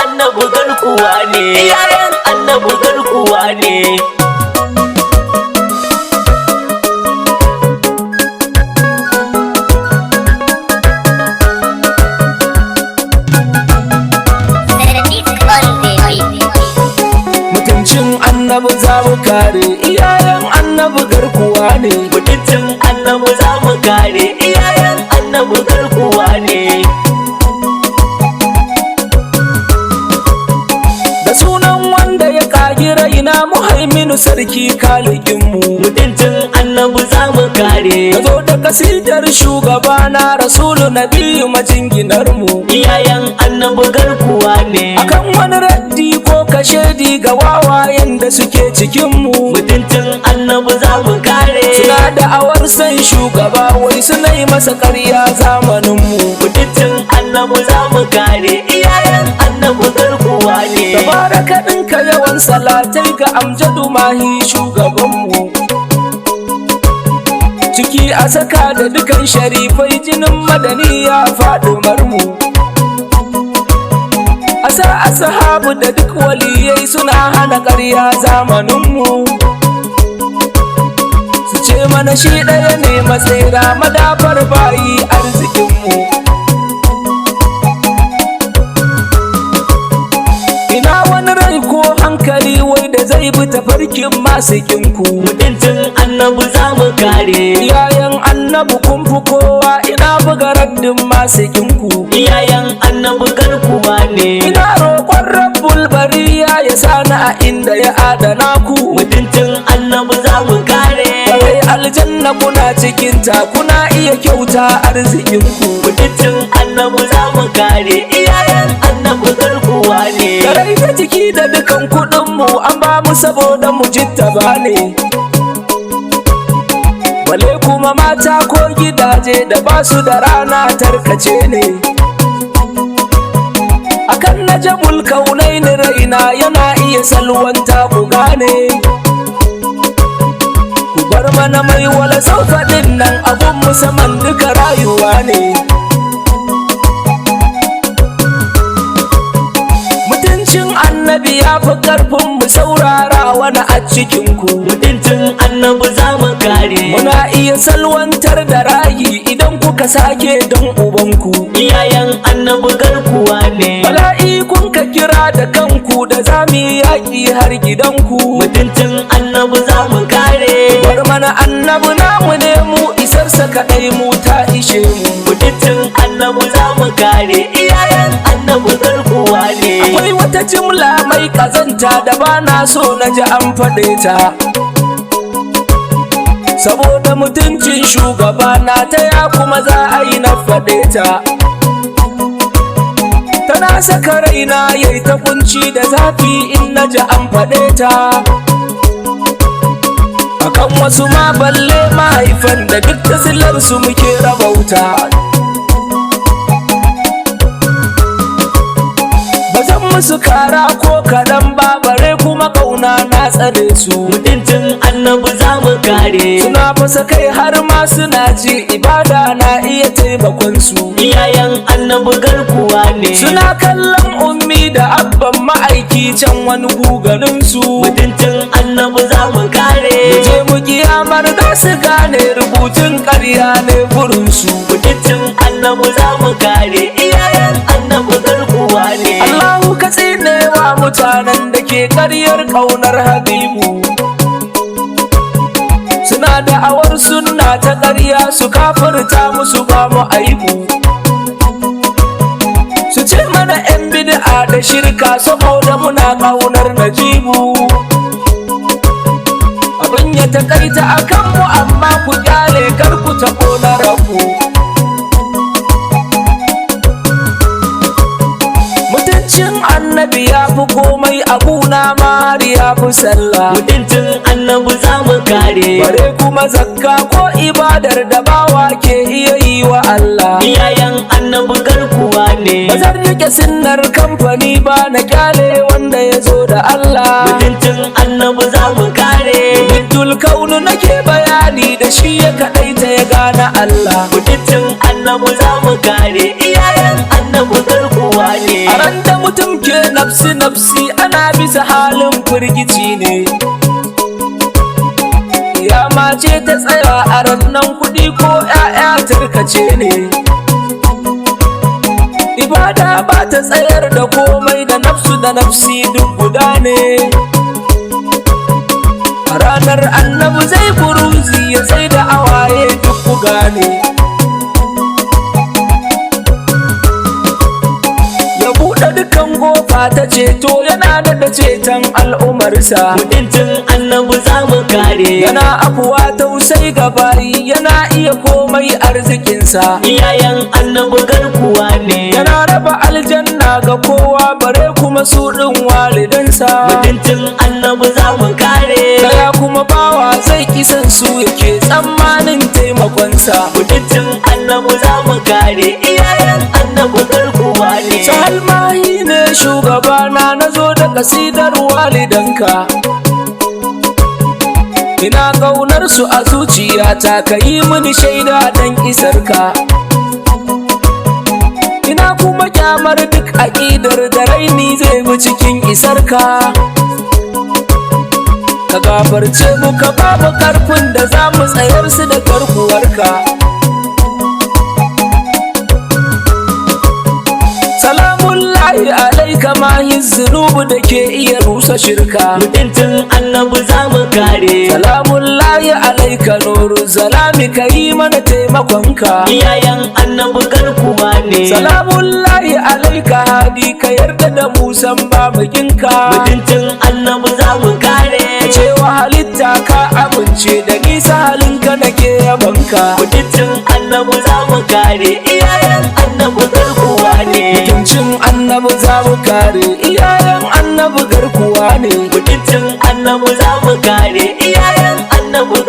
Annabi garkuwane, iyayen Annabi garkuwane. Mutuncin Annabi za mu kare, iyayen Annabi garkuwane. Mutuncin Annabi za mu kare, iyayen Annabi garkuwane. Da sunan wanda ya kagi raina Muhaiminu sarki kalikinmu. Mutuncin Annabi za mu kare. Ka zo da kasidar shugabana Rasulu Nabiyu majinginarmu. Iyayen Annabi garkuwane. Akan wani raddi ko kashedi ga wawayen da suke cikinmu. Mutuncin Annabi za mu kare. Suna da'awar san shugaba wai suna yi masa ƙarya zamaninmu. Mutuncin Annabi za mu kare, iyayen Annabi garkuwane. Tabaraka ɗinka yawan salatai ga Amjadu Mahi shugabanmu. Ciki a saka da dukan sharifai jinin madani ya faɗumarmu. Asa ashabu da duk waliyai suna hana ƙarya zamaninmu. Su ce mana shi ɗaya ne matsira madafar bayi arzikinmu. Ina wani rai ko hankali wai da zai bi tafarkin masu kinku. Mutuncin Annabi za mu kare. Iyayen Annabi kun fi kowa, ina buga raddin masu kinku. Iyayen Annabi garkuwane. Ina roƙon Rabbul Bariya ya sani a inda ya adana ku. Mutuncin Annabi za mu kare. Wai aljanna kuna cikinta, kuna iya kyauta arzikinku. Mutuncin Annabi za mu kare, iyayen Annabi garkuwane. Da rai da jiki da dukan kuɗinmu an ba mu saboda mu jittaba ne. Bale kuma mata ko gidaje da ba su da rana tarkace ne. Akan najabul kaunaini raina yana iya salwanta ku gane. Ku bar mana mai wala saufaɗin nan abun musamman duka rayuwa ne. Mutuncin Annabi ya fi ƙarfin mu saurara wani a cikinku. Mutuncin Annabi za mu kare. Muna iya salwantar da rayi idan kuka sake don ubanku. Iyayen Annabi garkuwane. Bala'i kun ka kira da kanku da za mu yi yaƙi har gidanku. Mutuncin Annabi za mu kare. Bar mana Annabi namu ne mu isarsa kaɗai mu ta ishe mu. Mutuncin Annabi za mu kare, iyayen Annabi garkuwane. Akwai wata jimla mai ƙazanta da ba na so na ji an faɗe ta. Saboda mutuncin shugaba na ta ya kuma za a yi na faɗe ta. Tana saka raina yayi ta kunci da zafi in na ji an faɗe ta. Akan wasu ma balle mahaifan da duk da silarsu muke rabauta. Bazan musu kara ko kaɗan ba bare kuma ƙauna na tsare su. Mutuncin Annabi za mu kare. Suna fasa kai har ma suna ji ibada na iya taimakon su. Iyayen Annabi garkuwane. Suna kallon ummi da abban ma'aiki can wani gugarin su. Mutuncin Annabi za mu kare. Je mu kiyamar za su gane rubutun ƙarya ne burin su. Mutuncin Annabi za mu kare, iyayen Annabi garkuwane. Allahu ka tsinewa mutanen da ke ƙaryar ƙaunar Habibu. Suna da'awar sunna ta ƙarya su kafirta musu ba mu aibu. Su ce mana 'yan bid'a da shirka saboda muna ƙaunar Najibu. Abin ya taƙaita a kanmu amma ku ƙyale kar ku taɓo na rabu. Mutuncin Annabi ya fi komai abuna ma har ya fi sallah. Mutuncin Annabi za mu kare. Bare kuma zakka ko ibadar da bawa ke iya yi wa Allah. Iyayen Annabi garkuwane. Ba zan rike sunnar kamfani ba na kyale wanda ya zo da Allah. Mutuncin Annabi za mu kare. Bidul kaunu nake bayani da shi ya kaɗaita ya gane Allah. Mutuncin Annabi za mu kare. Iyayen Annabi garkuwane. A ran da mutum ke nafsi nafsi ana bisa halin firgici ne. Ya mace ta tsaya a rannan kuɗi ko 'ya'ya tarkace ne. Ibada ba ta tsayar da komai da nafsu da nafsi duk guda ne. A ranar Annabi zai buruzi ya sai da awaye duk ku gane. Ya buɗe dukan gofa ta ceto yana da ceton al'umarsa. Mutuncin Annabi za mu kare. Yana afuwa tausai ga bayi yana iya komai arzikinsa. Iyayen Annabi garkuwa ne. Yana raba aljanna ga kowa bare kuma su ɗin walidansa. Mutuncin Annabi za mu kare. Kaya kuma bawa zai kisan su yake tsammanin taimakonsa. Mutuncin Annabi za mu kare. Iyayen Annabi garkuwa ne. Sahal Mahi ne shugabana, nazo da kasidar walidanka. Ina ƙaunar su a zuciyata, ka yi mini shaida dan isarka. Ina kuma kyamar duk aƙidar da raini zai bi cikin isarka. Ka gafarce mu ka babu ƙarfin da za mu tsayar su da garkuwarka. Salamullahi alaika mahi zunubu da ke iya rusa shirka. Mutuncin Annabi za mu kare. Salamullahi alaika nuru zalami ka yi mana taimakonka. Iyayen Annabi garkuwa ne. Salamullahi alaika hadi ka yarda da musan babaginka. Mutuncin Annabi za mu kare. Ka cewa halitta ka amince da nisa halinka da ke yabanka. Mutuncin Annabi za mu kare. Iyayen Annabi garkuwa ne. Mutuncin Annabi za mu kare. Iyayen Annabi garkuwa ne. Mutuncin Annabi za mu kare. Iyayen Annabi